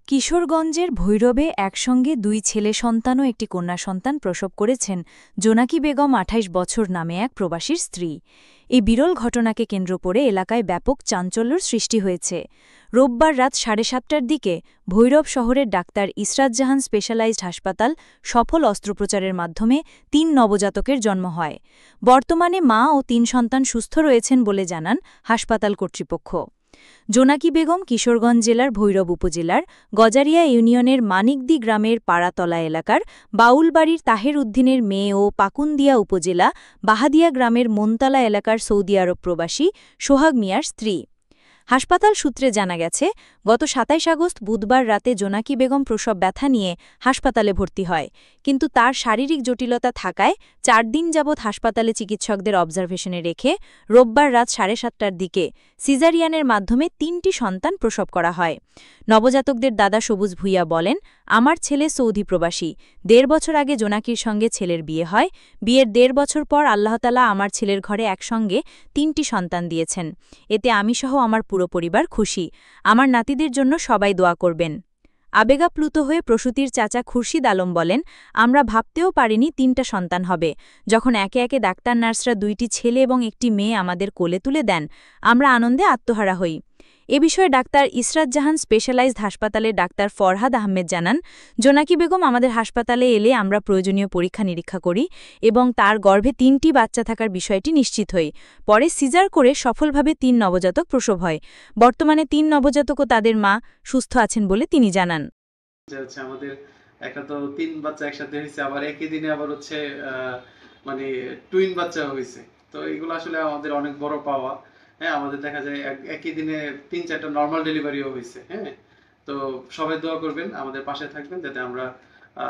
কিশোরগঞ্জের ভৈরবে একসঙ্গে দুই ছেলে সন্তান ও একটি কন্যা সন্তান প্রসব করেছেন জোনাকি বেগম ২৮ বছর নামে এক প্রবাসীর স্ত্রী। এই বিরল ঘটনাকে কেন্দ্র করে এলাকায় ব্যাপক চাঞ্চল্যর সৃষ্টি হয়েছে। রোববার রাত ৭:৩০টার দিকে ভৈরব শহরের ডাক্তার ইসরাত জাহান স্পেশালাইজড হাসপাতাল সফল অস্ত্রোপচারের মাধ্যমে ৩ নবজাতকের জন্ম হয়। বর্তমানে মা ও ৩ সন্তান সুস্থ রয়েছেন বলে জানান হাসপাতাল কর্তৃপক্ষ। জোনাকি বেগম কিশোরগঞ্জ জেলার ভৈরব উপজেলার গজারিয়া ইউনিয়নের মানিকদি গ্রামের পাড়াতলা এলাকার বাউলবাড়ির তাহের উদ্দিনের মেয়ে ও পাকুন্দিয়া উপজেলা বাহাদিয়া গ্রামের মনতলা এলাকার সৌদি আরব প্রবাসী সোহাগ মিয়ার স্ত্রী। হাসপাতাল সূত্রে জানা গেছে, গত ২৭ আগস্ট বুধবার রাতে জোনাকি বেগম প্রসব ব্যথা নিয়ে হাসপাতালে ভর্তি হয়, কিন্তু তার শারীরিক জটিলতা থাকায় ৪ দিন যাবৎ হাসপাতালে চিকিৎসকদের অবজারভেশনে রেখে রোববার রাত ৭:৩০টার দিকে সিজারিয়ানের মাধ্যমে ৩টি সন্তান প্রসব করা হয়। নবজাতকদের দাদা সবুজ ভুইয়া বলেন, আমার ছেলে সৌদি প্রবাসী। ১.৫ বছর আগে জোনাকির সঙ্গে ছেলের বিয়ে হয়। বিয়ের ১.৫ বছর পর আল্লাহতালা আমার ছেলের ঘরে একসঙ্গে ৩টি সন্তান দিয়েছেন। এতে আমি সহ আমার পুরো পরিবার খুশি। আমার নাতিদের জন্য সবাই দোয়া করবেন। আবেগাপ্লুত হয়ে প্রসূতির চাচা খুরশিদ আলম বলেন, আমরা ভাবতেও পারিনি ৩টা সন্তান হবে। যখন একে একে ডাক্তার নার্সরা ২টি ছেলে এবং একটি মেয়ে আমাদের কোলে তুলে দেন, আমরা আনন্দে আত্মহারা হই। এ বিষয়ে ডাক্তার ইসরাত জাহান স্পেশালাইজড হাসপাতালের ডাক্তার ফরহাদ আহমেদ জানান, জোনাকি বেগম আমাদের হাসপাতালে এলে আমরা প্রয়োজনীয় পরীক্ষা নিরীক্ষা করি এবং তার গর্ভে ৩টি বাচ্চা থাকার বিষয়টি নিশ্চিত হই। পরে সিজার করে সফলভাবে ৩ নবজাতক প্রসব হয়। বর্তমানে ৩ নবজাতক ও তাদের মা সুস্থ আছেন বলে তিনি জানান। আমাদের একটা তো ৩ বাচ্চা একসাথে হয়েছে, আবার একই দিনে আবার হচ্ছে মানে টুইন বাচ্চা হয়েছে। তো এগুলো আসলে আমাদের অনেক বড় পাওয়া। হ্যাঁ, আমাদের দেখা যায় একই দিনে ৩-৪টা নর্মাল ডেলিভারিও হয়েছে। হ্যাঁ, তো সবাই দোয়া করবেন, আমাদের পাশে থাকবেন যাতে আমরা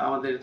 আমাদের